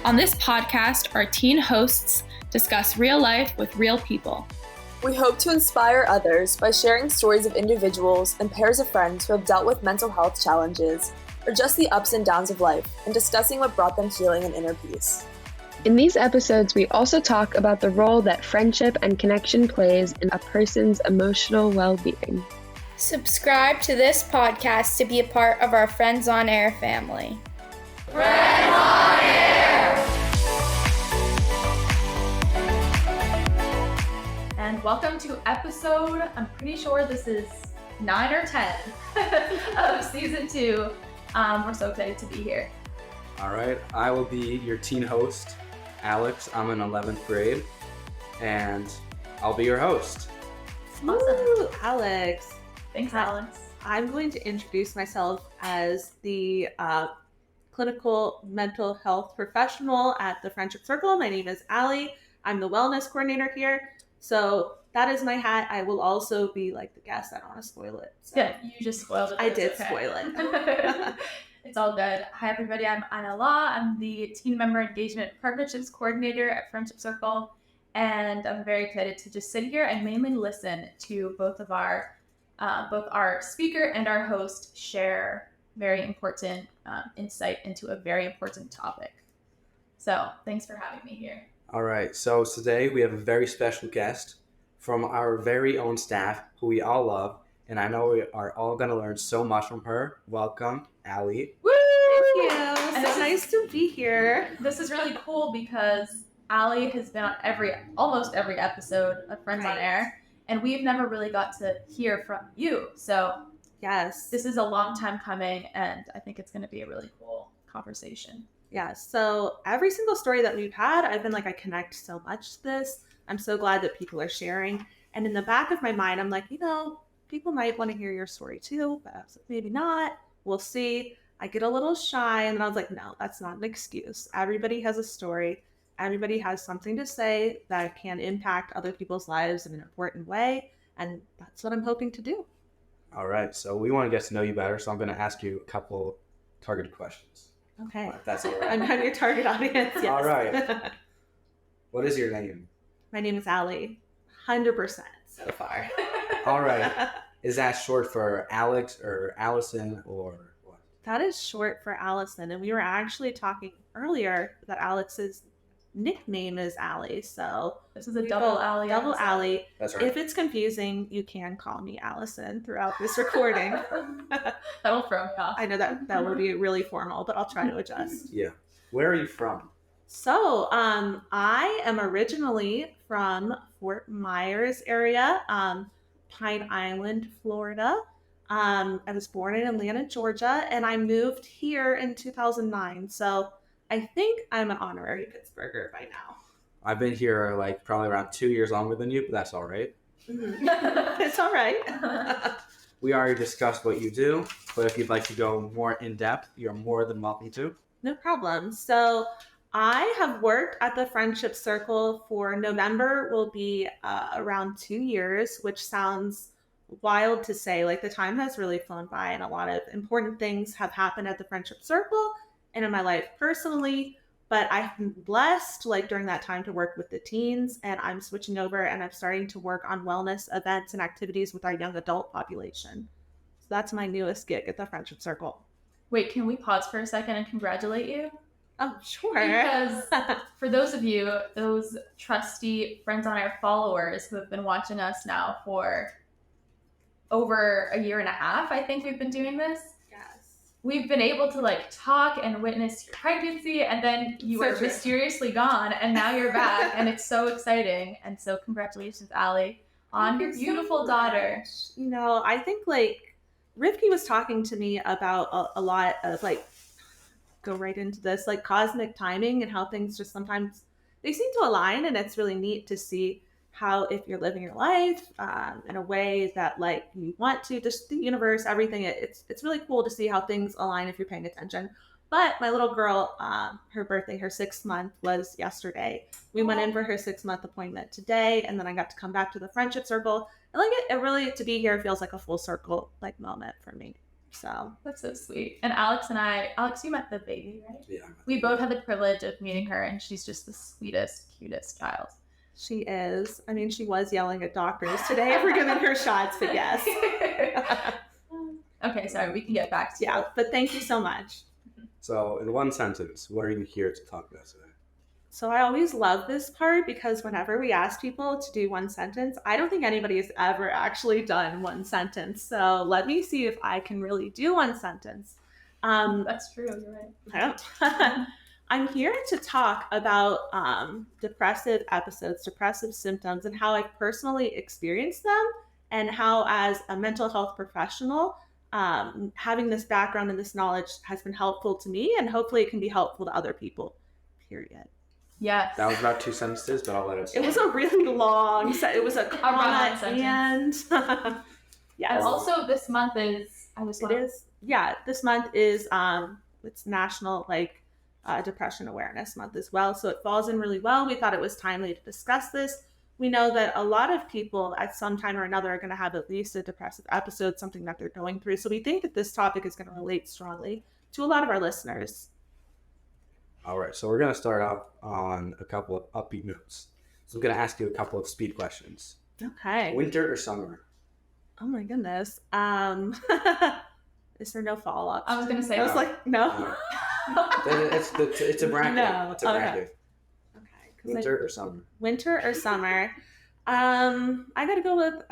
On this podcast, our teen hosts discuss real life with real people. We hope to inspire others by sharing stories of individuals and pairs of friends who have dealt with mental health challenges or just the ups and downs of life and discussing what brought them healing and inner peace. In these episodes, we also talk about the role that friendship and connection plays in a person's emotional well-being. Subscribe to this podcast to be a part of our Friends on Air family. Friends on Air! And welcome to episode, I'm pretty sure this is 9 or 10 of season 2. We're so excited to be here. All right, I will be your teen host, Alex. I'm in 11th grade, and I'll be your host. Awesome. Ooh, Alex. Thanks, Alex. I'm going to introduce myself as the clinical mental health professional at the Friendship Circle. My name is Allie. I'm the wellness coordinator here. So that is my hat. I will also be like the guest. I don't want to spoil it. So. Yeah, you just spoiled it. I did spoil it. It's all good. Hi, everybody. I'm Anna Law. I'm the Teen Member Engagement Partnerships Coordinator at Friendship Circle. And I'm very excited to just sit here and mainly listen to both our speaker and our host share very important insight into a very important topic. So thanks for having me here. All right, so today we have a very special guest from our very own staff who we all love, and I know we are all going to learn so much from her. Welcome, Allie. Woo! Thank you. And it's nice to be here. This is really cool because Allie has been on almost every episode of Friends on Air, and we've never really got to hear from you. So yes, this is a long time coming, and I think it's going to be a really cool conversation. Yeah, so every single story that we've had, I've been like, I connect so much to this. I'm so glad that people are sharing. And in the back of my mind, I'm like, people might want to hear your story too, but maybe not. We'll see. I get a little shy, and then I was like, no, that's not an excuse. Everybody has a story. Everybody has something to say that can impact other people's lives in an important way. And that's what I'm hoping to do. All right, so we want to get to know you better, so I'm going to ask you a couple targeted questions. Okay. If that's all right. I'm your target audience, yes. All right. What is your name? My name is Allie. 100% so far. All right. Is that short for Alex or Allison or what? That is short for Allison. And we were actually talking earlier that Alex's nickname is Allie. So this is a double Allie. Double Allie. That's right. If it's confusing, you can call me Allison throughout this recording. That'll throw me off. I know that would be really formal, but I'll try to adjust. Yeah. Where are you from? So I am originally from Fort Myers area, Pine Island, Florida. I was born in Atlanta, Georgia, and I moved here in 2009. So I think I'm an honorary Pittsburgher by now. I've been here like probably around 2 years longer than you, but that's all right. Mm-hmm. It's all right. We already discussed what you do, but if you'd like to go more in depth, you're more than welcome to. No problem. So I have worked at the Friendship Circle for November will be around 2 years, which sounds wild to say. Like the time has really flown by and a lot of important things have happened at the Friendship Circle and in my life personally, but I've been blessed like during that time to work with the teens, and I'm switching over and I'm starting to work on wellness events and activities with our young adult population. So that's my newest gig at the Friendship Circle. Wait, can we pause for a second and congratulate you? Oh, sure. Because for those of you, those trusty Friends on Air followers who have been watching us now for over a year and a half, I think we've been doing this. We've been able to like talk and witness your pregnancy, and then you were mysteriously gone, and now you're back, and it's so exciting. And so congratulations, Allie, on your beautiful daughter. I think like Rivki was talking to me about a lot of like, go right into this, like cosmic timing and how things just sometimes they seem to align, and it's really neat to see how if you're living your life in a way that like you want to, just the universe, everything, it's really cool to see how things align if you're paying attention. But my little girl, her birthday, her 6th month was yesterday. We went in for her 6-month appointment today, and then I got to come back to the Friendship Circle. And like it really, to be here feels like a full circle like moment for me. So That's so sweet. And Alex, you met the baby, right? Yeah. We both had the privilege of meeting her, and she's just the sweetest, cutest child. she is. I mean, she was yelling at doctors today for giving her shots, but yes. Okay, sorry, we can get back to Yeah, but thank you so much. So, in one sentence, what are you here to talk about today? So I always love this part because whenever we ask people to do one sentence, I don't think anybody has ever actually done one sentence. So let me see if I can really do one sentence. That's true, you're right. I'm here to talk about depressive episodes, depressive symptoms, and how I've personally experienced them, and how, as a mental health professional, having this background and this knowledge has been helpful to me, and hopefully it can be helpful to other people, period. Yes. That was about 2 sentences, but I'll let it stay. It was a really long set. It was a comma and yeah. And also this month is this month is it's National Depression Awareness Month as well. So it falls in really well. We thought it was timely to discuss this. We know that a lot of people at some time or another are going to have at least a depressive episode, something that they're going through. So we think that this topic is going to relate strongly to a lot of our listeners. All right, so we're going to start off on a couple of upbeat notes. So I'm going to ask you a couple of speed questions. Okay. Winter or summer? Oh my goodness. Is there no follow-up? I was going to say. I was like, no. It's a bracket. No. It's a bracket. Okay. Winter or summer? Winter or summer? I got to go with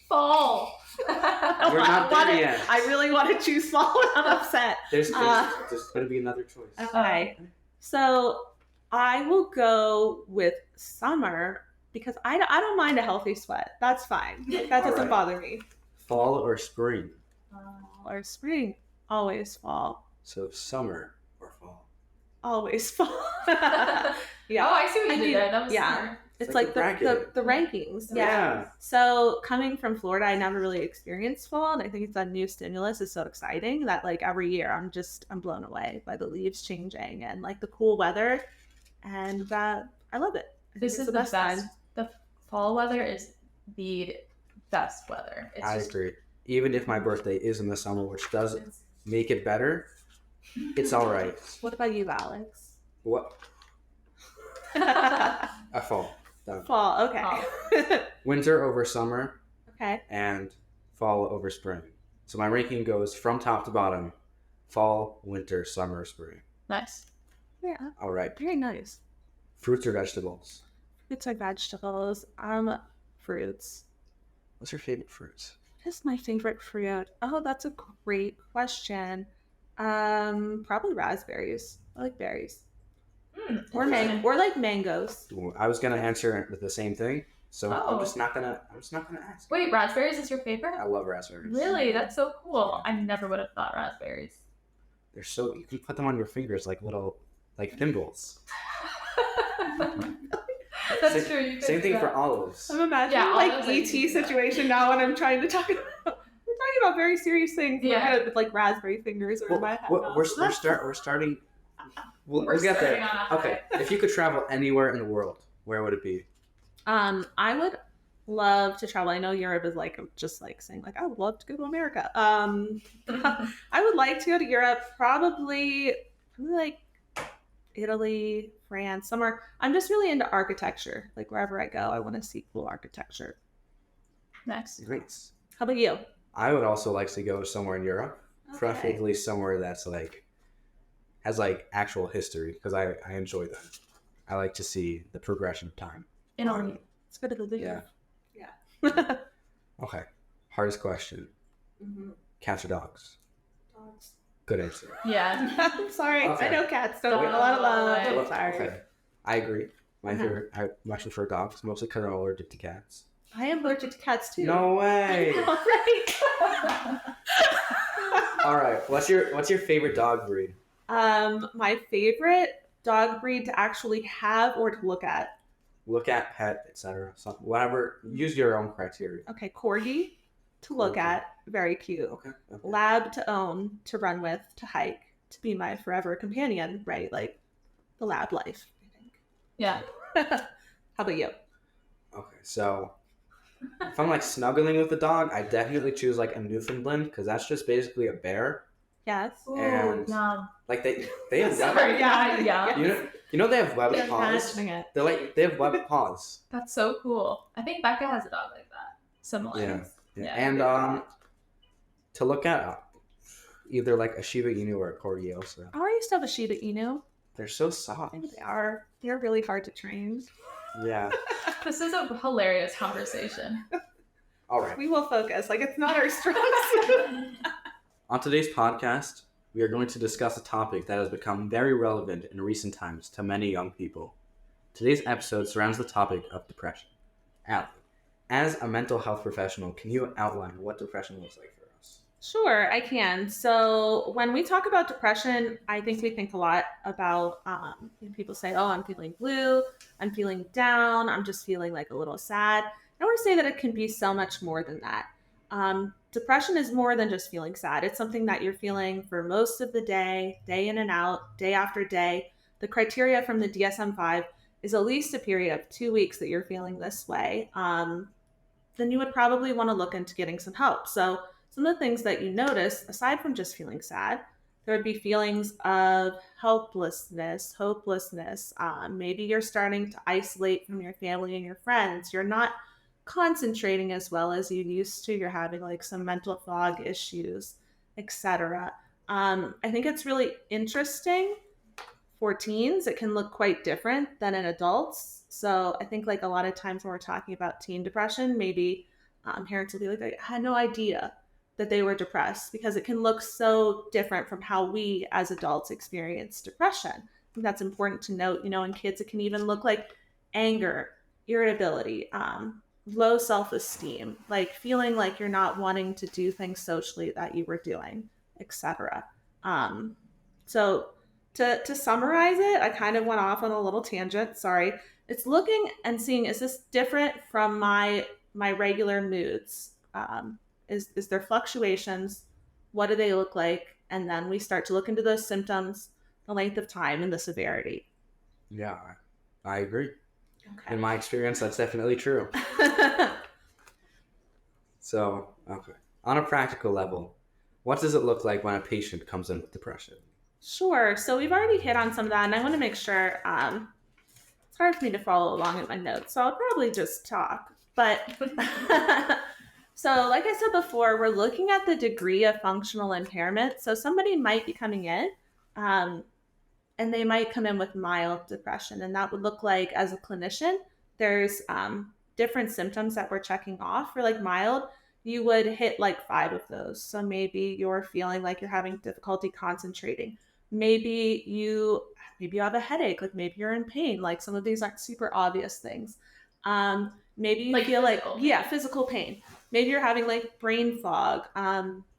fall. You're not there yet. I really want to choose fall and I'm upset. There's going to be another choice. Okay. So I will go with summer because I don't mind a healthy sweat. That's fine. That doesn't bother me. Fall or spring? Or spring. Always fall. So summer or fall? Always fall. Yeah. Oh, I see what you did there. That was smart. It's like the rankings. Yeah. So coming from Florida, I never really experienced fall, and I think it's a new stimulus is so exciting that every year I'm blown away by the leaves changing and the cool weather, and I love it. This is the best time. The fall weather is the best weather. I agree. Even if my birthday is in the summer, which does make it better, it's all right. What about you, Alex? What? A fall. Done. Fall, okay. Fall. Winter over summer. Okay. And fall over spring. So my ranking goes from top to bottom: fall, winter, summer, spring. Nice. Yeah. All right. Very nice. Fruits or vegetables? Fruits or vegetables? Fruits. What's your favorite fruit? What is my favorite fruit? Oh, that's a great question. Probably raspberries. I like berries. Or mangoes. Ooh, I was gonna answer with the same thing, so I'm just not gonna ask. Wait, raspberries is your favorite? I love raspberries. Really? That's so cool. I never would have thought raspberries. They're so, you can put them on your fingers like little thimbles. That's true. Same thing for olives. I'm imagining ET situation now, and I'm trying to talk about. We're talking about very serious things. Yeah. With raspberry fingers or my head. We're starting. We'll get there. Okay. If you could travel anywhere in the world, where would it be? I would love to travel. I know Europe is just saying I would love to go to America. I would like to go to Europe, probably Italy, France, somewhere. I'm just really into architecture. Wherever I go, I want to see cool architecture. Next. Great. How about you? I would also like to go somewhere in Europe, preferably somewhere that's has actual history, because I enjoy that. I like to see the progression of time. Italy. It's good to live. Yeah. Okay. Hardest question. Mm-hmm. Cats or dogs? Dogs. Good answer. Yeah. I'm sorry. Okay. I know cats don't get a lot of love. Sorry. Okay. I agree. I much prefer dogs, mostly because I'm allergic to cats. I am allergic to cats too. No way. All right. All right. What's your favorite dog breed? My favorite dog breed to actually have or to look at. Look at, pet, etc. Whatever. Use your own criteria. Okay, corgi to look at, very cute. Okay. Lab to own, to run with, to hike, to be my forever companion. Right, the lab life. I think. Yeah. How about you? Okay, so if I'm like snuggling with the dog, I definitely choose like a Newfoundland because that's just basically a bear. Yes. Ooh, And yum. like they have Sorry, yeah. you know they have webbed I'm paws. imagining it. They have webbed paws. That's so cool. I think Becca has a dog like that. Similar. Yeah. And to look at either like a Shiba Inu or a Corgi also. I used to have a Shiba Inu. They're so soft. They are. They're really hard to train. Yeah. This is a hilarious conversation. All right. We will focus. Like, it's not our strong suit. On today's podcast, we are going to discuss a topic that has become very relevant in recent times to many young people. Today's episode surrounds the topic of depression. Allie, as a mental health professional, can you outline what depression looks like for us? Sure, I can. So when we talk about depression, I think we think a lot about people say, oh, I'm feeling blue, I'm feeling down, I'm just feeling like a little sad. I want to say that it can be so much more than that. Depression is more than just feeling sad. It's something that you're feeling for most of the day in and out, day after day. The criteria from the DSM-5 is at least a period of 2 weeks that you're feeling this way. Then you would probably want to look into getting some help. So some of the things that you notice, aside from just feeling sad, there would be feelings of helplessness, hopelessness. Maybe you're starting to isolate from your family and your friends. You're not concentrating as well as you used to. You're having like some mental fog issues, etc. I think it's really interesting for teens. It can look quite different than in adults. So I think like a lot of times when we're talking about teen depression, maybe parents will be like, I had no idea that they were depressed because it can look so different from how we as adults experience depression. I think that's important to note. In kids, it can even look like anger, irritability, low self-esteem, like feeling like you're not wanting to do things socially that you were doing, etc. So to summarize it, I kind of went off on a little tangent. Sorry. It's looking and seeing, is this different from my regular moods? Is there fluctuations? What do they look like? And then we start to look into those symptoms, the length of time, and the severity. Yeah, I agree. Okay. In my experience, that's definitely true. So, okay. On a practical level, what does it look like when a patient comes in with depression? Sure. So we've already hit on some of that, and I want to make sure it's hard for me to follow along in my notes, so I'll probably just talk. But so like I said before, we're looking at the degree of functional impairment. So somebody might be coming in and they might come in with mild depression. And that would look like, as a clinician, there's different symptoms that we're checking off. For like mild, you would hit like 5 of those. So maybe you're feeling like you're having difficulty concentrating. Maybe you have a headache, like maybe you're in pain. Like some of these aren't super obvious things. Maybe you feel physical. like, physical pain. Maybe you're having like brain fog,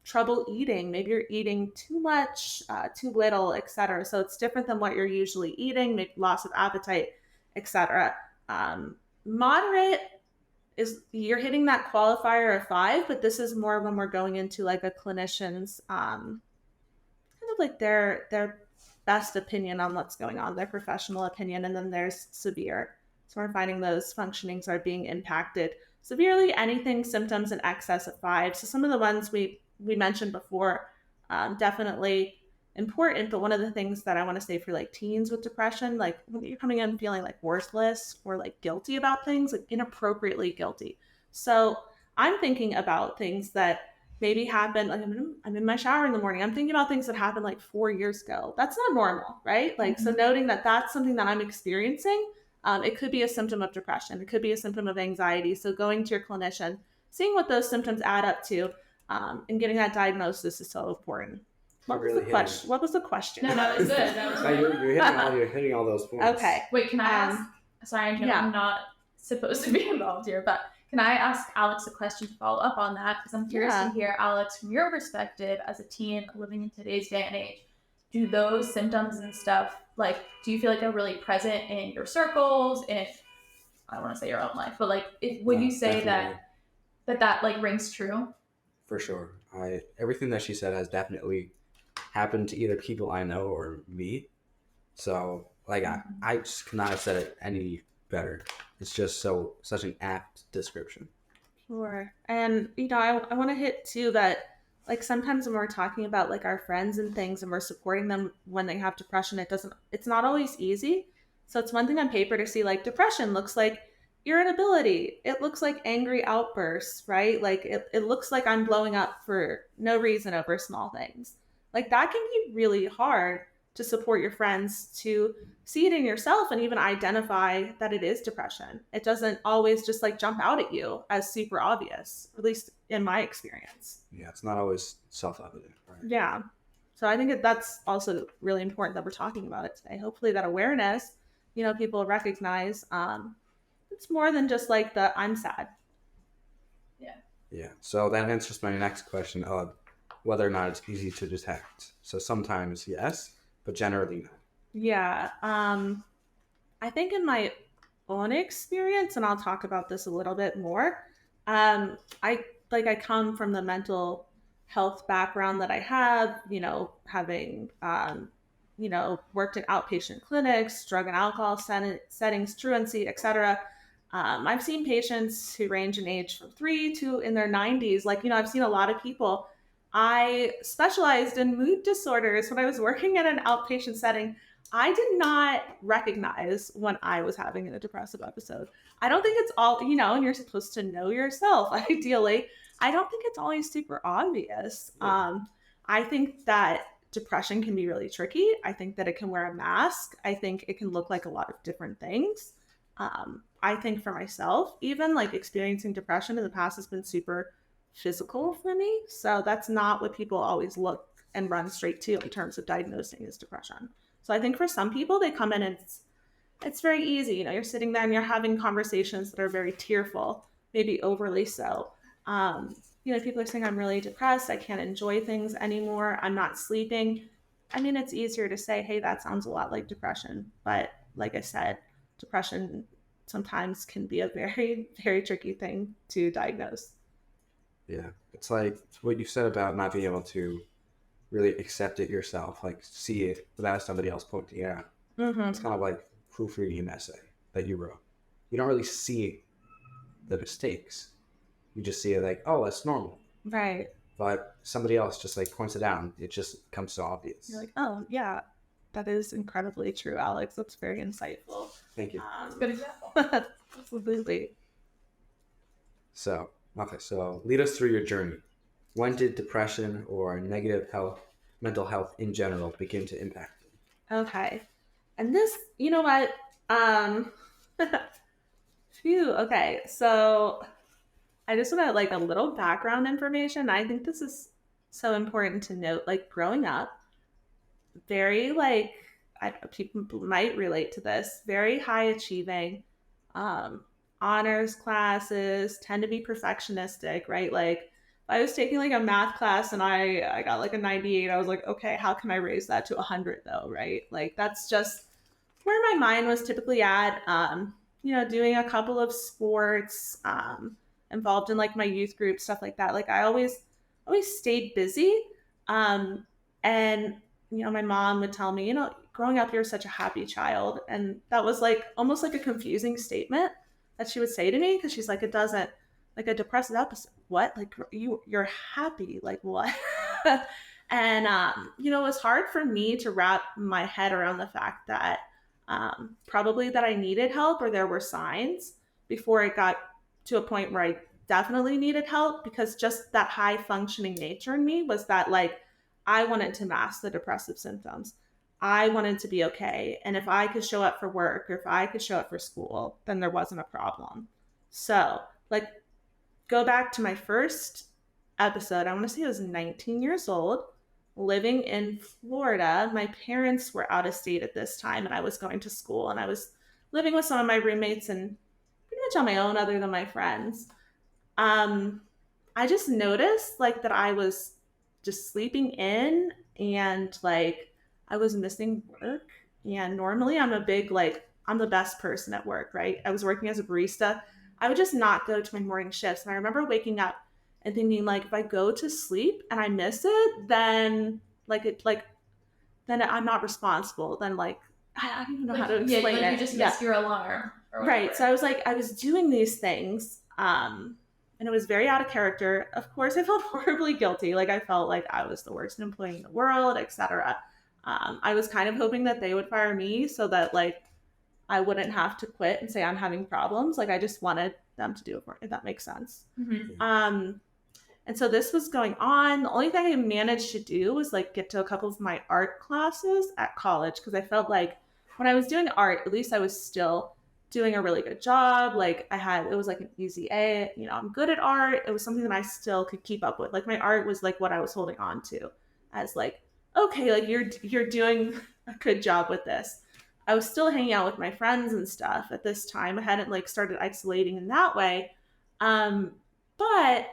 trouble eating. Maybe you're eating too much, too little, etc. So it's different than what you're usually eating, maybe loss of appetite, etc. Moderate is you're hitting that qualifier of 5, but this is more when we're going into like a clinician's kind of like their best opinion on what's going on, their professional opinion, and then there's severe. So we're finding those functionings are being impacted severely. Anything symptoms in excess of 5. So some of the ones we mentioned before, definitely important. But one of the things that I want to say for like teens with depression, like when you're coming in feeling like worthless or like guilty about things, like inappropriately guilty. So I'm thinking about things that maybe happened, like I'm in my shower in the morning. I'm thinking about things that happened like 4 years ago. That's not normal, right? Like, so noting that that's something that I'm experiencing, it could be a symptom of depression. It could be a symptom of anxiety. So going to your clinician, seeing what those symptoms add up to, and getting that diagnosis is so important. What was the question? No, it's good. You're hitting all those points. Okay. Wait, can I ask? Sorry, I'm not supposed to be involved here, but can I ask Alex a question to follow up on that? Because I'm curious to hear, Alex, from your perspective as a teen living in today's day and age, do those symptoms and stuff, like, do you feel like they're really present in your circles? And I don't want to say your own life, but like, would you say definitely. that like rings true? For sure. Everything that she said has definitely happened to either people I know or me. So like I just could not have said it any better. It's just such an apt description. Sure. And, I want to hit too that, like, sometimes when we're talking about like our friends and things and we're supporting them when they have depression, it's not always easy. So it's one thing on paper to see like depression looks like irritability. It looks like angry outbursts, right? Like it looks like I'm blowing up for no reason over small things. Like that can be really hard to support your friends to see it in yourself and even identify that it is depression. It doesn't always just like jump out at you as super obvious, at least in my experience. Yeah, it's not always self-evident, right? Yeah. So I think that's also really important that we're talking about it today. Hopefully that awareness, people recognize it's more than just like the I'm sad. Yeah. So that answers my next question of whether or not it's easy to detect. So sometimes yes, but generally no. Yeah. I think in my own experience, and I'll talk about this a little bit more, I come from the mental health background that I have, having worked in outpatient clinics, drug and alcohol settings, truancy, etc. I've seen patients who range in age from 3 to in their 90s. Like, I've seen a lot of people. I specialized in mood disorders when I was working in an outpatient setting. I did not recognize when I was having a depressive episode. I don't think it's all, and you're supposed to know yourself, ideally. I don't think it's always super obvious. I think that depression can be really tricky. I think that it can wear a mask. I think it can look like a lot of different things. I think for myself, even like experiencing depression in the past has been super physical for me. So that's not what people always look and run straight to in terms of diagnosing as depression. So I think for some people, they come in and it's very easy. You're sitting there and you're having conversations that are very tearful, maybe overly so. People are saying, I'm really depressed. I can't enjoy things anymore. I'm not sleeping. I mean, it's easier to say, hey, that sounds a lot like depression. But like I said, depression sometimes can be a very, very tricky thing to diagnose. Yeah. It's like what you said about not being able to really accept it yourself, like see it without somebody else pointing it out. Mm-hmm. It's kind of like proofreading an essay that you wrote. You don't really see the mistakes. You just see it like, oh, that's normal. Right. But somebody else just like points it out. It just becomes so obvious. You're like, oh, yeah, that is incredibly true, Alex. That's very insightful. Thank you. Good example. Absolutely. So lead us through your journey. When did depression or negative mental health in general begin to impact you? Okay. And this, you know what? Phew. Okay. So I just want to like a little background information. I think this is so important to note. Like growing up, very like, people might relate to this, very high achieving, honors classes, tend to be perfectionistic, right? Like I was taking like a math class and I got like a 98. I was like, okay, how can I raise that to 100 though, right? Like that's just where my mind was typically at. Doing a couple of sports, involved in like my youth group, stuff like that. Like I always stayed busy. And my mom would tell me, growing up, you're such a happy child. And that was like almost like a confusing statement that she would say to me because she's like, it doesn't, like a depressive episode. What? Like you're happy? Like what? And it was hard for me to wrap my head around the fact that probably that I needed help or there were signs before it got to a point where I definitely needed help, because just that high functioning nature in me was that like I wanted to mask the depressive symptoms. I wanted to be okay. And if I could show up for work or if I could show up for school, then there wasn't a problem. So like go back to my first episode. I want to say I was 19 years old, living in Florida. My parents were out of state at this time and I was going to school and I was living with some of my roommates and pretty much on my own other than my friends. I just noticed like that I was just sleeping in and like I was missing work. And normally I'm a big, like, I'm the best person at work, right? I was working as a barista. I would just not go to my morning shifts. And I remember waking up and thinking like, if I go to sleep and I miss it, then then I'm not responsible. Then like, I don't even know how to explain it. You just missed your alarm. Right. So I was doing these things. and it was very out of character. Of course, I felt horribly guilty. Like I felt like I was the worst employee in the world, etc. I was kind of hoping that they would fire me so that like I wouldn't have to quit and say I'm having problems. Like I just wanted them to do it for me, if that makes sense. And so this was going on. The only thing I managed to do was like get to a couple of my art classes at college because I felt like when I was doing art, at least I was still doing a really good job. Like it was like an easy A, you know, I'm good at art. It was something that I still could keep up with. Like my art was like what I was holding on to as like, okay, like you're doing a good job with this. I was still hanging out with my friends and stuff at this time. I hadn't like started isolating in that way. But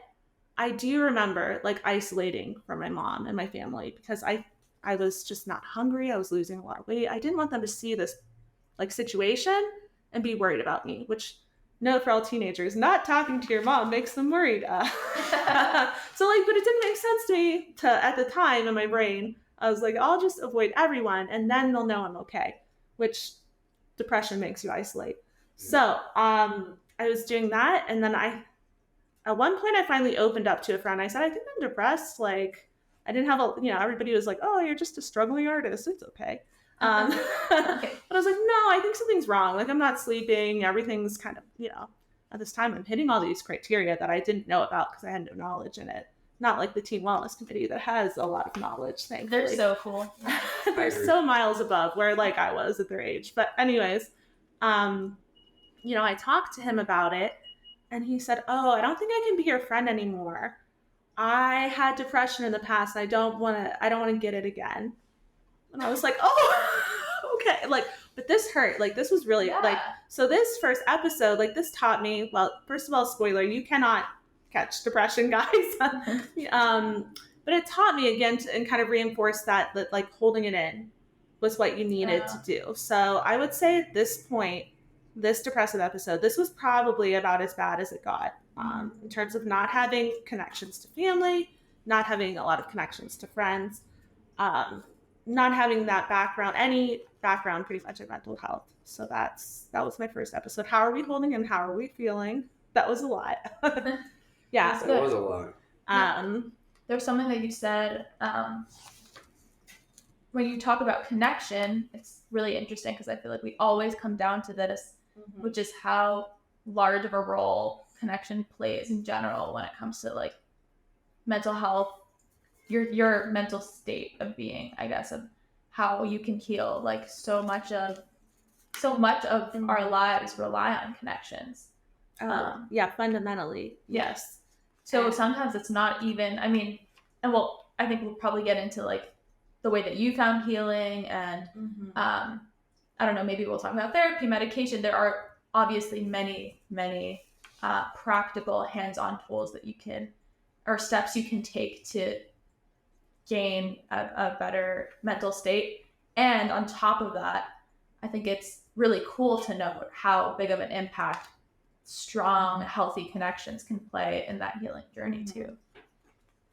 I do remember like isolating from my mom and my family because I was just not hungry. I was losing a lot of weight. I didn't want them to see this like situation and be worried about me, which note for all teenagers, not talking to your mom makes them worried. So like, but it didn't make sense to me at the time in my brain. I was like, I'll just avoid everyone and then they'll know I'm okay, which depression makes you isolate. So I was doing that. And then at one point I finally opened up to a friend. I said, I think I'm depressed. Like I didn't have everybody was like, oh, you're just a struggling artist. It's okay. But I was like, no, I think something's wrong. Like I'm not sleeping. Everything's kind of, at this time I'm hitting all these criteria that I didn't know about because I had no knowledge in it. Not like the Teen Wellness Committee that has a lot of knowledge, thankfully. They're so cool. They're so miles above where like I was at their age. But anyways, I talked to him about it and he said, oh, I don't think I can be your friend anymore. I had depression in the past and I don't want to get it again. And I was like, oh, okay. Like, but this hurt. Like, this was really so this first episode, like this taught me, well, first of all, spoiler, you cannot catch depression, guys. But it taught me again and kind of reinforced that like holding it in was what you needed to do. So I would say at this point, this depressive episode, this was probably about as bad as it got in terms of not having connections to family, not having a lot of connections to friends, not having that background, any background pretty much in mental health. So that was my first episode. How are we holding and how are we feeling? That was a lot. Yeah. That was a lot. There's something that you said when you talk about connection, it's really interesting because I feel like we always come down to this, which is how large of a role connection plays in general when it comes to like mental health, your mental state of being, I guess, of how you can heal. Like so much of our lives rely on connections. Fundamentally. Yes. So sometimes it's not even, I think we'll probably get into like the way that you found healing and I don't know, maybe we'll talk about therapy, medication. There are obviously many practical hands-on tools that you can, or steps you can take to gain a better mental state. And on top of that, I think it's really cool to note how big of an impact strong, healthy connections can play in that healing journey too.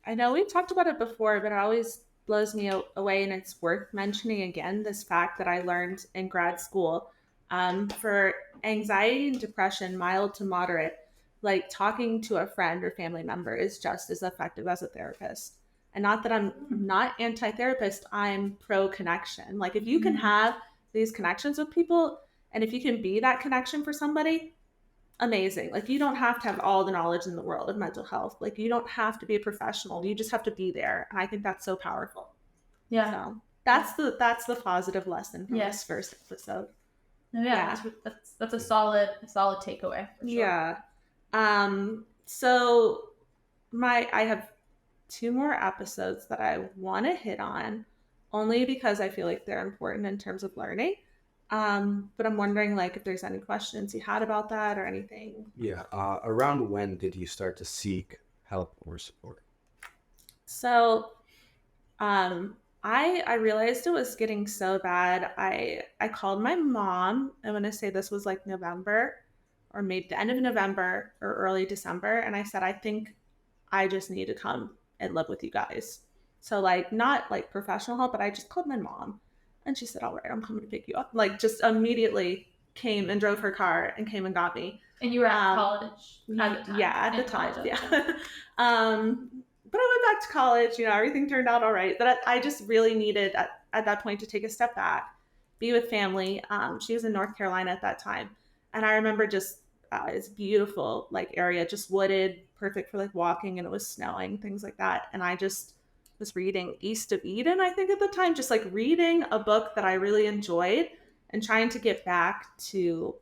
I know we've talked about it before, but it always blows me away, and it's worth mentioning again, this fact that I learned in grad school. For anxiety and depression, mild to moderate, like talking to a friend or family member is just as effective as a therapist. And not that I'm not anti-therapist, I'm pro-connection. Like if you can have these connections with people, and if you can be that connection for somebody, amazing. Like you don't have to have all the knowledge in the world of mental health. Like you don't have to be a professional. You just have to be there. And I think that's so powerful. Yeah. So that's the positive lesson from this first episode. That's a solid takeaway. For sure. Yeah. So I have 2 more episodes that I want to hit on, only because I feel like they're important in terms of learning. But I'm wondering like if there's any questions you had about that or anything. Yeah. Around when did you start to seek help or support? So, I realized it was getting so bad. I called my mom. I'm going to say this was like November or maybe the end of November or early December. And I said, I think I just need to come and live with you guys. So like, not like professional help, but I just called my mom and she said, all right, I'm coming to pick you up. Like just immediately came and drove her car and came and got me. And you were at college at the time? Yeah, at the time, yeah. But I went back to college, everything turned out all right. But I just really needed at that point to take a step back, be with family. She was in North Carolina at that time. And I remember just, it's beautiful, like area, just wooded, perfect for like walking, and it was snowing, things like that. And I just was reading East of Eden, I think at the time, just like reading a book that I really enjoyed and trying to get back to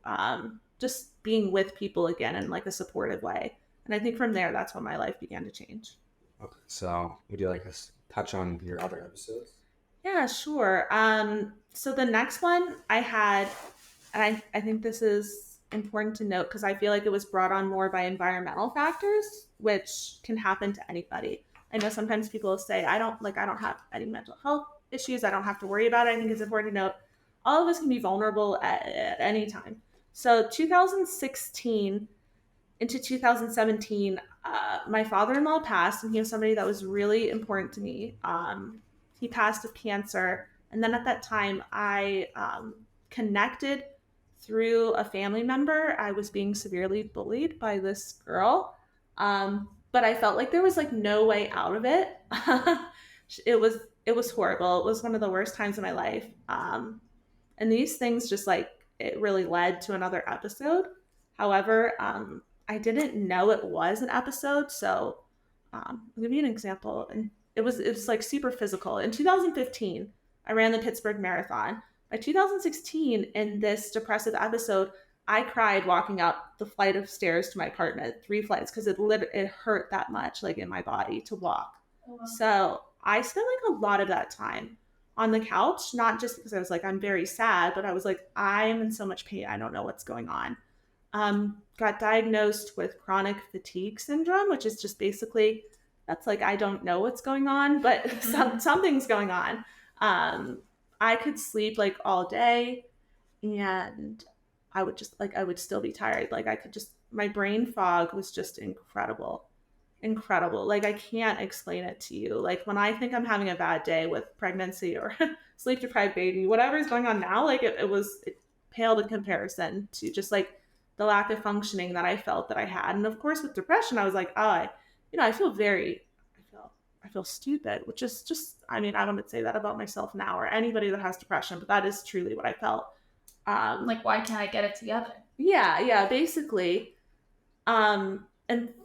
just being with people again in like a supportive way. And I think from there, that's when my life began to change. Okay, so would you like us to touch on your other episodes? Yeah, sure. So the next one I had, and I think this is important to note because I feel like it was brought on more by environmental factors, which can happen to anybody. I know sometimes people say, I don't have any mental health issues. I don't have to worry about it. I think it's important to note all of us can be vulnerable at any time. So 2016 into 2017, my father-in-law passed, and he was somebody that was really important to me. He passed of cancer, and then at that time, I connected through a family member. I was being severely bullied by this girl, but I felt like there was like no way out of it. It was horrible. It was one of the worst times of my life, and these things just like it really led to another episode. However, I didn't know it was an episode, so I'll give you an example. And it was like super physical. In 2015, I ran the Pittsburgh Marathon. By 2016, in this depressive episode, I cried walking up the flight of stairs to my apartment, 3 flights, because it hurt that much, like in my body, to walk. Oh, wow. So I spent like a lot of that time on the couch, not just because I was like, I'm very sad, but I was like, I'm in so much pain. I don't know what's going on. Got diagnosed with chronic fatigue syndrome, which is just basically, that's like, I don't know what's going on, but something's going on. I could sleep like all day, and I would still be tired. Like my brain fog was just incredible. Like I can't explain it to you. Like when I think I'm having a bad day with pregnancy or sleep deprived baby, whatever is going on now, like it paled in comparison to just like the lack of functioning that I felt that I had. And of course with depression, I was like, I feel stupid, which is just, I mean, I wouldn't say that about myself now or anybody that has depression, but that is truly what I felt. Like, why can't I get it together? Yeah, basically. And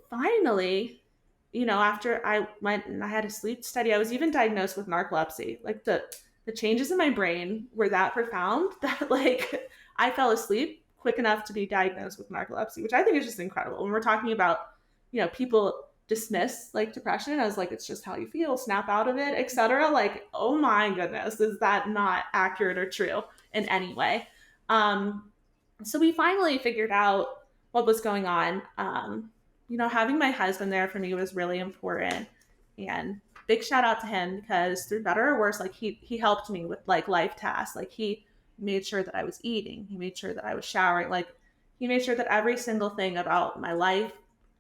finally, after I went and I had a sleep study, I was even diagnosed with narcolepsy. Like the changes in my brain were that profound that like I fell asleep quick enough to be diagnosed with narcolepsy, which I think is just incredible. When we're talking about, people dismiss like depression as like, it's just how you feel, snap out of it, etc. Like, oh my goodness, is that not accurate or true in any way? So we finally figured out what was going on. Having my husband there for me was really important, and big shout out to him because through better or worse, like he helped me with like life tasks. Like he made sure that I was eating, he made sure that I was showering, like he made sure that every single thing about my life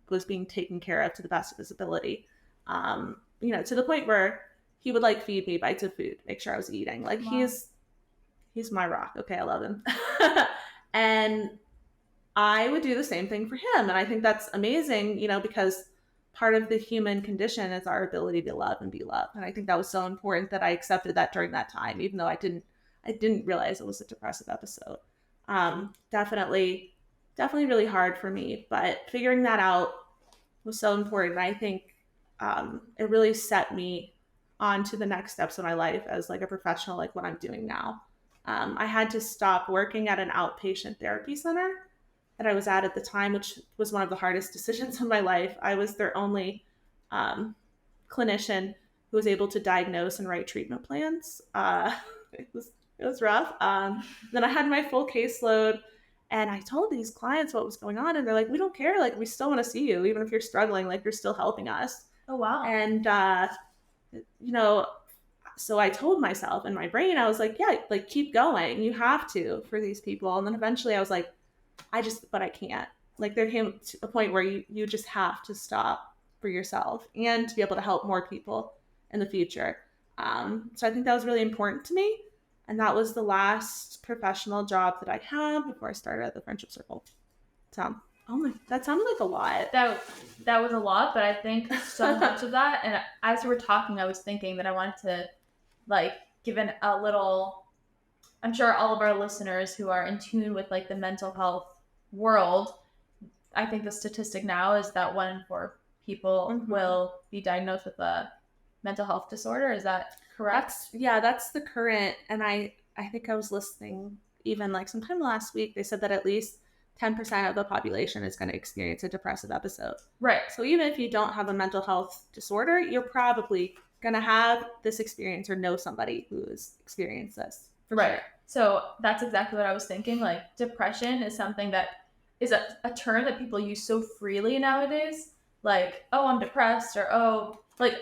was being taken care of to the best of his ability. To the point where he would like feed me bites of food, make sure I was eating. Like wow. He's my rock. Okay, I love him. And I would do the same thing for him. And I think that's amazing, because part of the human condition is our ability to love and be loved. And I think that was so important that I accepted that during that time, even though I didn't realize it was a depressive episode. Definitely really hard for me, but figuring that out was so important. I think it really set me on to the next steps of my life as like a professional, like what I'm doing now. I had to stop working at an outpatient therapy center that I was at the time, which was one of the hardest decisions in my life. I was their only clinician who was able to diagnose and write treatment plans. It was rough. Then I had my full caseload, and I told these clients what was going on, and they're like, we don't care. Like, we still want to see you. Even if you're struggling, like, you're still helping us. Oh, wow. And, so I told myself in my brain, I was like, yeah, like, keep going. You have to for these people. And then eventually I was like, but I can't. Like, there came to a point where you just have to stop for yourself and to be able to help more people in the future. So I think that was really important to me. And that was the last professional job that I had before I started at the Friendship Circle. So Oh my, that sounded like a lot. That was a lot, but I think so much of that, and as we were talking, I was thinking that I wanted to like give a little. I'm sure all of our listeners who are in tune with like the mental health world, I think the statistic now is that 1 in 4 people will be diagnosed with a mental health disorder. Is that correct? That's the current. And I think I was listening even like sometime last week. They said that at least 10% of the population is going to experience a depressive episode. Right. So even if you don't have a mental health disorder, you're probably going to have this experience or know somebody who has experienced this. Right. Sure. So that's exactly what I was thinking. Like depression is something that is a term that people use so freely nowadays. Like, oh, I'm depressed, or oh, like,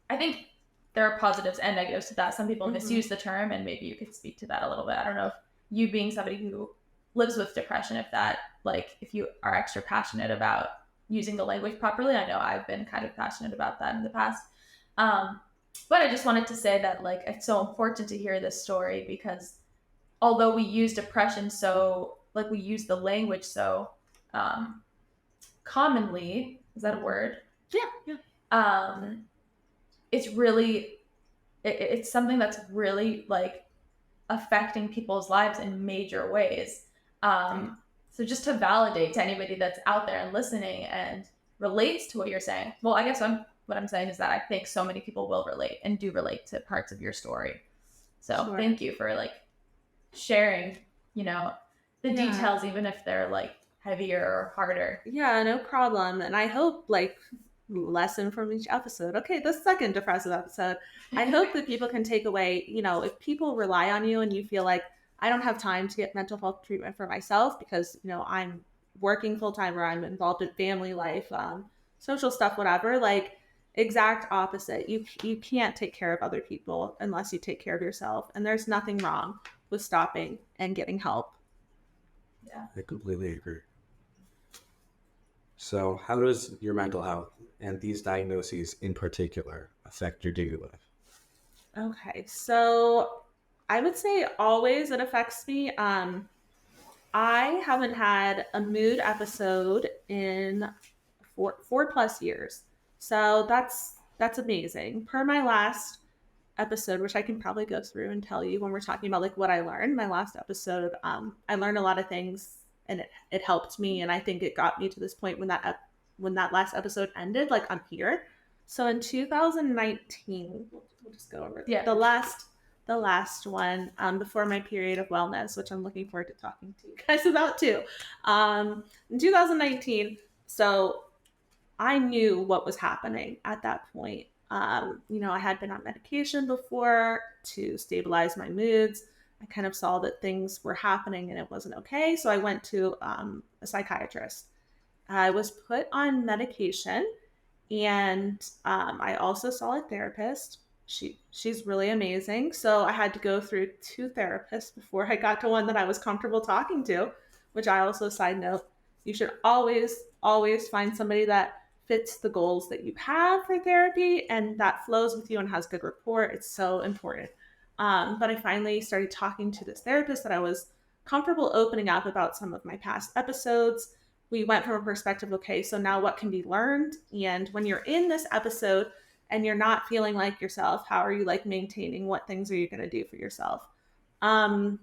I think there are positives and negatives to that. Some people misuse the term, and maybe you could speak to that a little bit. I don't know if you being somebody who lives with depression, if you are extra passionate about using the language properly. I know I've been kind of passionate about that in the past. But I just wanted to say that like it's so important to hear this story, because although we use depression we use the language so commonly, is that a word? Yeah. It's really it's something that's really like affecting people's lives in major ways. So just to validate to anybody that's out there and listening and relates to what you're saying. Well, I guess what I'm saying is that I think so many people will relate and do relate to parts of your story. So Thank you for like sharing, the details, even if they're like heavier or harder. Yeah, no problem. And I hope like lesson from each episode. Okay, the second depressive episode. I hope that people can take away, if people rely on you and you feel like I don't have time to get mental health treatment for myself because, I'm working full time or I'm involved in family life, social stuff, whatever, like exact opposite. You can't take care of other people unless you take care of yourself. And there's nothing wrong with stopping and getting help. Yeah. I completely agree. So how does your mental health and these diagnoses in particular affect your daily life? Okay, so I would say always it affects me. I haven't had a mood episode in four plus years. So that's amazing. Per my last episode, which I can probably go through and tell you when we're talking about like what I learned. My last episode, I learned a lot of things, and it helped me, and I think it got me to this point when that last episode ended. Like I'm here. So in 2019, we'll just go over the last one before my period of wellness, which I'm looking forward to talking to you guys about too. In 2019, so I knew what was happening at that point. I had been on medication before to stabilize my moods. I kind of saw that things were happening and it wasn't okay. So I went to a psychiatrist. I was put on medication, and I also saw a therapist. She's really amazing. So I had to go through 2 therapists before I got to one that I was comfortable talking to, which I also, side note, you should always find somebody that fits the goals that you have for therapy and that flows with you and has good rapport. It's so important. But I finally started talking to this therapist that I was comfortable opening up about some of my past episodes. We went from a perspective, okay, so now what can be learned? And when you're in this episode and you're not feeling like yourself, how are you like maintaining? What things are you going to do for yourself? I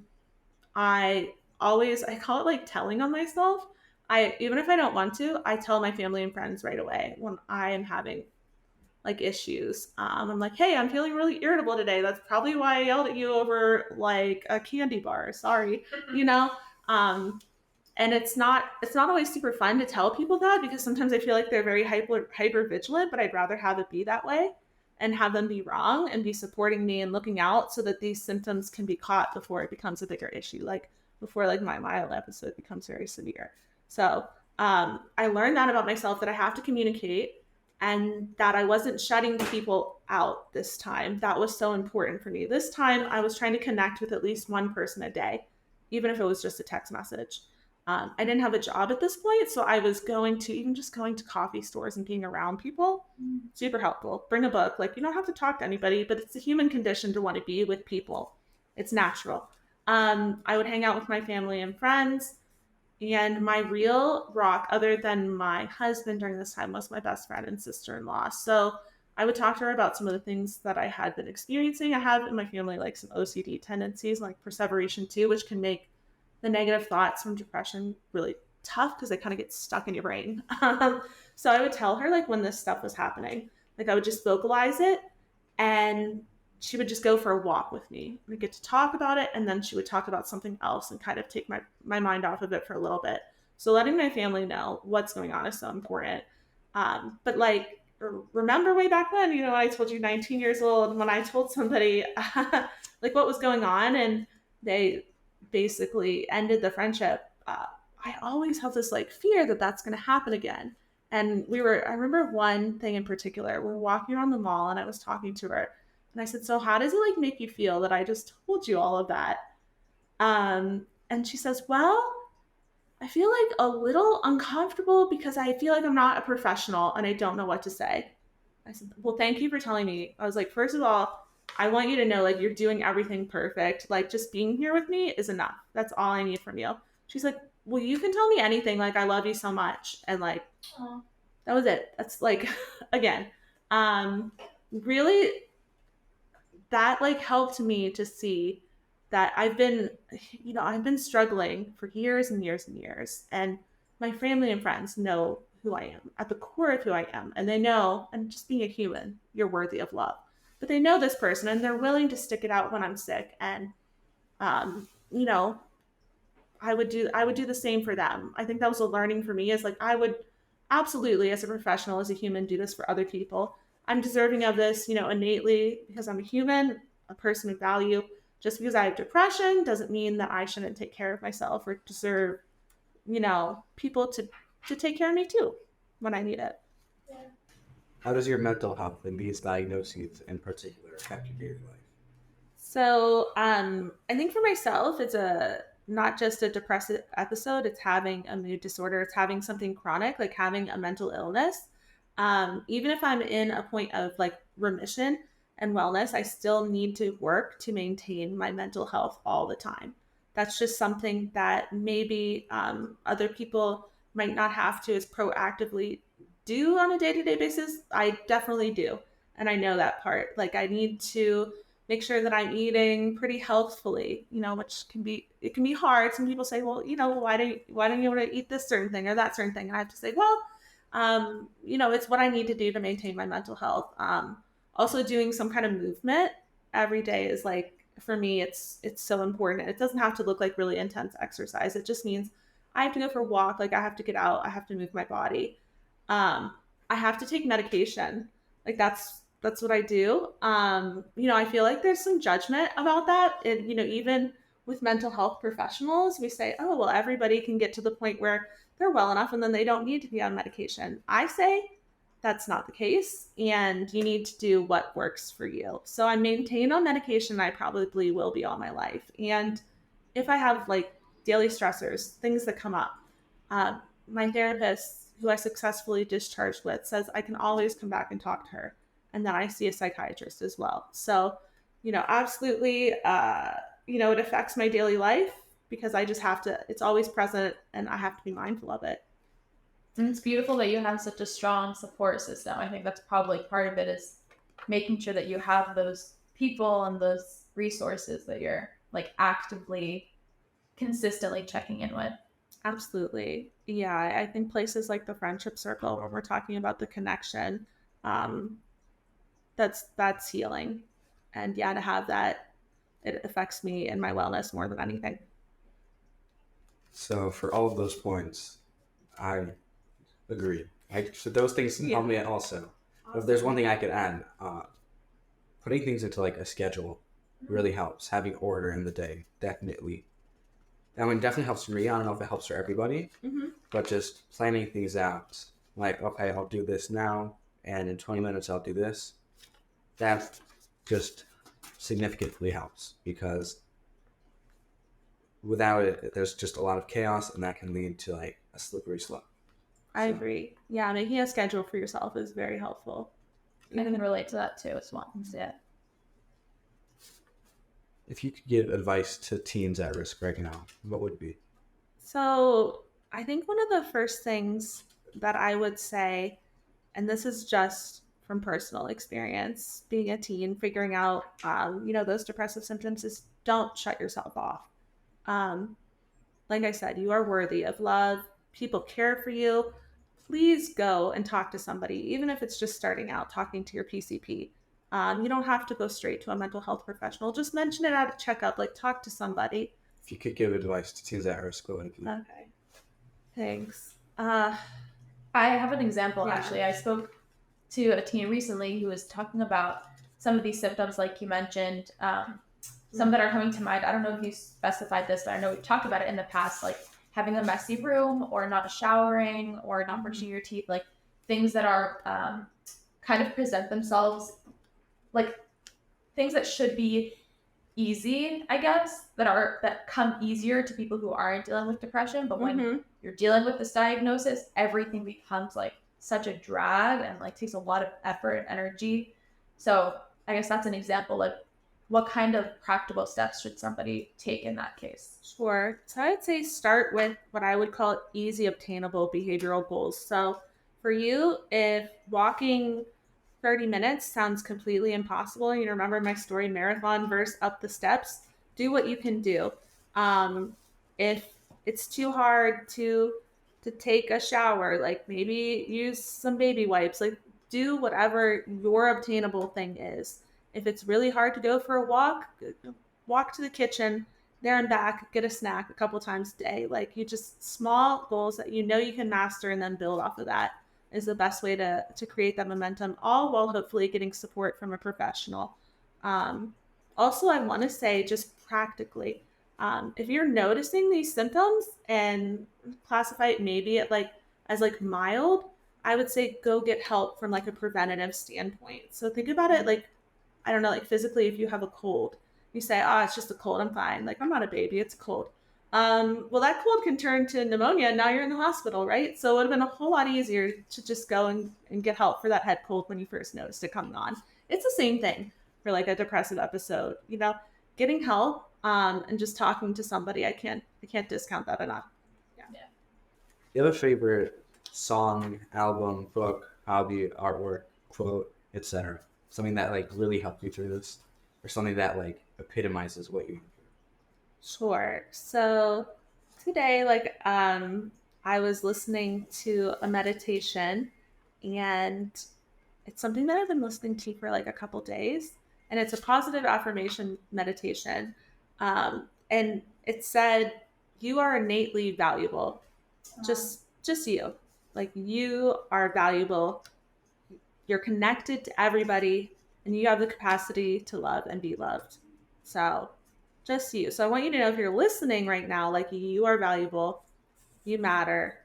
call it like telling on myself. Even if I don't want to, I tell my family and friends right away when I am having like issues. I'm like, hey, I'm feeling really irritable today. That's probably why I yelled at you over like a candy bar. Sorry, and it's not always super fun to tell people that, because sometimes I feel like they're very hyper vigilant, but I'd rather have it be that way and have them be wrong and be supporting me and looking out so that these symptoms can be caught before it becomes a bigger issue, like before like my mild episode becomes very severe. So I learned that about myself, that I have to communicate, and that I wasn't shutting people out this time. That was so important for me. This time I was trying to connect with at least one person a day, even if it was just a text message. I didn't have a job at this point, so I was going to coffee stores and being around people. Super helpful. Bring a book. Like, you don't have to talk to anybody, but it's a human condition to want to be with people. It's natural. I would hang out with my family and friends. And my real rock, other than my husband during this time, was my best friend and sister-in-law. So I would talk to her about some of the things that I had been experiencing. I have in my family like some OCD tendencies, like perseveration too, which can make the negative thoughts from depression really tough because they kind of get stuck in your brain. So I would tell her like when this stuff was happening, like I would just vocalize it, and she would just go for a walk with me. We'd get to talk about it, and then she would talk about something else and kind of take my mind off of it for a little bit. So letting my family know what's going on is so important. But like, remember way back then, I told you 19 years old, when I told somebody like what was going on and they basically ended the friendship, I always have this like fear that that's going to happen again. And I remember one thing in particular, we're walking around the mall and I was talking to her and I said, so how does it like make you feel that I just told you all of that? And she says, well, I feel like a little uncomfortable because I feel like I'm not a professional and I don't know what to say. I said, well, thank you for telling me. I was like, first of all, I want you to know like you're doing everything perfect. Like just being here with me is enough. That's all I need from you. She's like, well, you can tell me anything. Like I love you so much. And like, aww, that was it. That's like, again, really that like helped me to see that I've been struggling for years and years and years. And my family and friends know who I am at the core of who I am. And they know, and just being a human, you're worthy of love. But they know this person and they're willing to stick it out when I'm sick. And, um, you know, I would do the same for them. I think that was a learning for me, is like I would absolutely, as a professional, as a human, do this for other people. I'm deserving of this, innately because I'm a human, a person of value. Just because I have depression doesn't mean that I shouldn't take care of myself or deserve, people to take care of me too when I need it. How does your mental health and these diagnoses in particular affect your daily life? So I think for myself, it's not just a depressive episode. It's having a mood disorder. It's having something chronic, like having a mental illness. Even if I'm in a point of like remission and wellness, I still need to work to maintain my mental health all the time. That's just something that maybe other people might not have to as proactively do on a day-to-day basis. I definitely do. And I know that part. Like I need to make sure that I'm eating pretty healthfully, which can be hard. Some people say, well, why don't you want to eat this certain thing or that certain thing? And I have to say, well, it's what I need to do to maintain my mental health. Also doing some kind of movement every day is like, for me, it's so important. It doesn't have to look like really intense exercise. It just means I have to go for a walk. Like I have to get out. I have to move my body. I have to take medication. Like that's what I do. I feel like there's some judgment about that. And, even with mental health professionals, we say, oh, well, everybody can get to the point where they're well enough and then they don't need to be on medication. I say that's not the case. And you need to do what works for you. So I maintain on medication. I probably will be all my life. And if I have like daily stressors, things that come up, my therapist, who I successfully discharged with, says I can always come back and talk to her. And then I see a psychiatrist as well. So, absolutely, it affects my daily life because I just have to, it's always present and I have to be mindful of it. And it's beautiful that you have such a strong support system. I think that's probably part of it, is making sure that you have those people and those resources that you're like actively, consistently checking in with. Absolutely. Yeah, I think places like the friendship circle, where we're talking about the connection, that's healing. And yeah, to have that, it affects me and my wellness more than anything. So for all of those points, I agree. So those things help me also. Awesome. If there's one thing I could add, putting things into like a schedule really helps. Having order in the day, definitely. That one definitely helps for me. I don't know if it helps for everybody, but just planning things out. Like, okay, I'll do this now, and in 20 minutes I'll do this. That just significantly helps, because without it, there's just a lot of chaos, and that can lead to like a slippery slope. I agree. Yeah, making a schedule for yourself is very helpful. I can relate to that too as well. Yeah. If you could give advice to teens at risk right now, what would it be? So I think one of the first things that I would say, and this is just from personal experience, being a teen, figuring out, those depressive symptoms, is don't shut yourself off. Um, like I said, you are worthy of love. People care for you. Please go and talk to somebody, even if it's just starting out, talking to your PCP. You don't have to go straight to a mental health professional. Just mention it at a checkup, like talk to somebody. If you could give advice to teens at risk, what would it be? Okay. Thanks. I have an example, actually. I spoke to a teen recently who was talking about some of these symptoms, like you mentioned, some that are coming to mind. I don't know if you specified this, but I know we've talked about it in the past, like having a messy room or not showering or not brushing your teeth, like things that are kind of present themselves like things that should be easy, I guess, that come easier to people who aren't dealing with depression. But when you're dealing with this diagnosis, everything becomes like such a drag and like takes a lot of effort and energy. So I guess that's an example. Like, what kind of practical steps should somebody take in that case? Sure. So I'd say start with what I would call easy obtainable behavioral goals. So for you, if walking 30 minutes sounds completely impossible, you remember my story, marathon versus up the steps, do what you can do. If it's too hard to take a shower, like maybe use some baby wipes, like do whatever your obtainable thing is. If it's really hard to go for a walk to the kitchen, there and back, get a snack a couple times a day. Like, you just small goals that you can master and then build off of that is the best way to create that momentum, all while hopefully getting support from a professional. Also, I want to say, just practically, if you're noticing these symptoms and classify it maybe as mild, I would say go get help from like a preventative standpoint. So think about it like, I don't know, like physically, if you have a cold, you say, oh, it's just a cold, I'm fine. Like, I'm not a baby, it's a cold. Well, that cold can turn to pneumonia, and now you're in the hospital, right? So it would have been a whole lot easier to just go and get help for that head cold when you first noticed it coming on. It's the same thing for like a depressive episode, getting help and just talking to somebody. I can't discount that enough. Yeah. You have a favorite song, album, book, hobby, artwork, quote, etc.? Something that like really helped you through this, or something that like epitomizes what you. Sure. So today, I was listening to a meditation, and it's something that I've been listening to for like a couple days, and it's a positive affirmation meditation. And it said, "You are innately valuable. Just you. Like, you are valuable. You're connected to everybody, and you have the capacity to love and be loved. So just you." So I want you to know, if you're listening right now, like, you are valuable, you matter.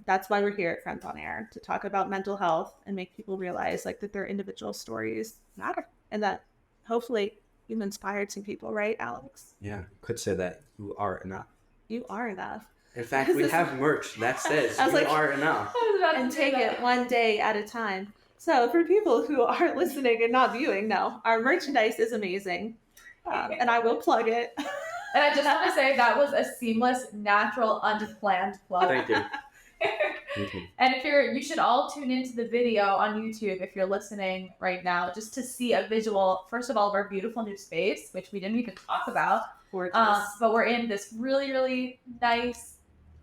That's why we're here at Friends on Air, to talk about mental health and make people realize like that their individual stories matter, and that hopefully you've inspired some people, right, Alex? Yeah, could say that you are enough. You are enough. In fact, we have merch that says you are enough. And take it one day at a time. So for people who are listening and not viewing, no, our merchandise is amazing. And I will plug it. And I just want to say that was a seamless, natural, unplanned plug. Thank you. And you should all tune into the video on YouTube if you're listening right now, just to see a visual, first of all, of our beautiful new space, which we didn't even talk about. But we're in this really, really nice,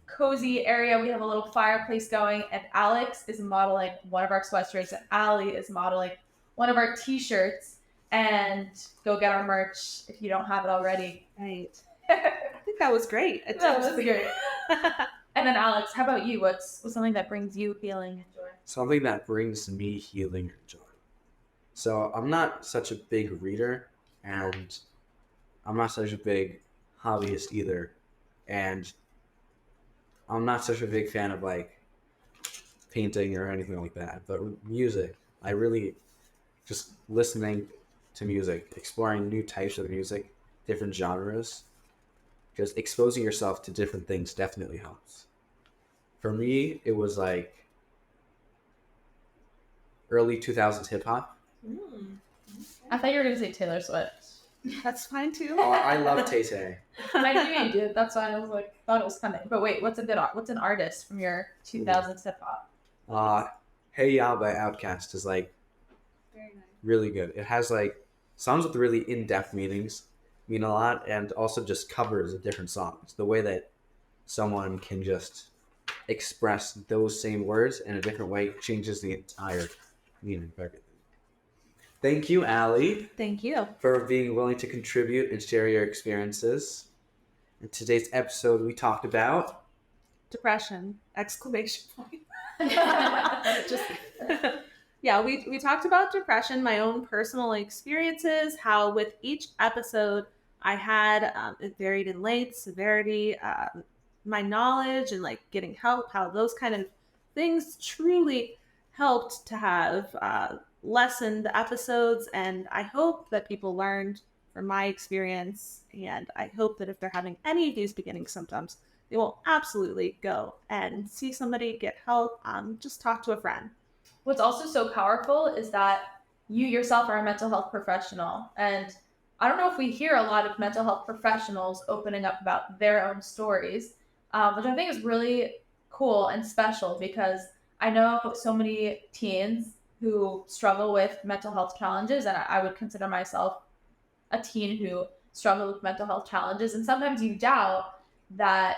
cozy area. We have a little fireplace going, and Alex is modeling one of our sweatshirts, and Allie is modeling one of our t-shirts. And go get our merch if you don't have it already. Right. I think that was great. That was great. And then Alex, how about you? What's something that brings you healing and joy? Something that brings me healing and joy. So I'm not such a big reader, and I'm not such a big hobbyist either, and I'm not such a big fan of like painting or anything like that. But music, I really just listening to music, exploring new types of music, different genres, because exposing yourself to different things definitely helps. For me, it was like early 2000s hip hop. I thought you were going to say Taylor Swift. That's fine too. Oh, I love Tay Tay. I knew you did. That's why I was like, thought it was kind of. But wait, what's an artist from your 2000s hip hop? Hey Ya by Outkast is like Very nice. really good. It has like songs with really in-depth meanings, mean a lot, and also just covers of different songs. The way that someone can just express those same words in a different way changes the entire meaning of everything. Thank you, Allie. Thank you. For being willing to contribute and share your experiences. In today's episode, we talked about Depression! Exclamation point. Yeah, we talked about depression, my own personal experiences, how with each episode I had it varied in length, severity, my knowledge, and like getting help, how those kind of things truly helped to have lessened the episodes. And I hope that people learned from my experience. And I hope that if they're having any of these beginning symptoms, they will absolutely go and see somebody, get help, just talk to a friend. What's also so powerful is that you yourself are a mental health professional. And I don't know if we hear a lot of mental health professionals opening up about their own stories, which I think is really cool and special because I know so many teens who struggle with mental health challenges, and I would consider myself a teen who struggled with mental health challenges. And sometimes you doubt that,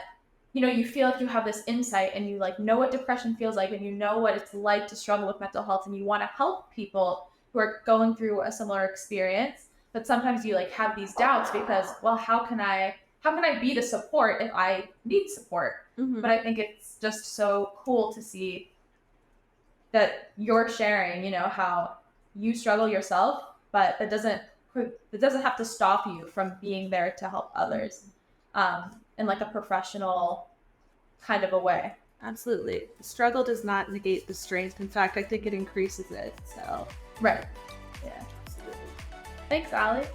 you feel like you have this insight and you like know what depression feels like and you know what it's like to struggle with mental health and you want to help people who are going through a similar experience. But sometimes you like have these doubts because, well, how can I be the support if I need support? Mm-hmm. But I think it's just so cool to see that you're sharing, how you struggle yourself, but it doesn't have to stop you from being there to help others in like a professional kind of a way. Absolutely. The struggle does not negate the strength. In fact, I think it increases it. So right. Yeah. Absolutely. Thanks, Allie.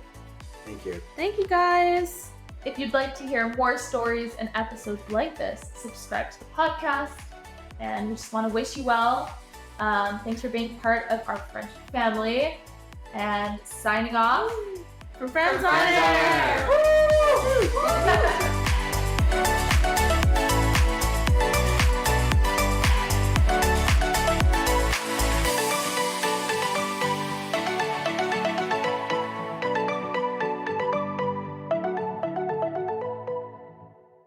Thank you. Thank you, guys. If you'd like to hear more stories and episodes like this, subscribe to the podcast. And we just want to wish you well. Thanks for being part of our friendship family. And signing off From Friends on Air.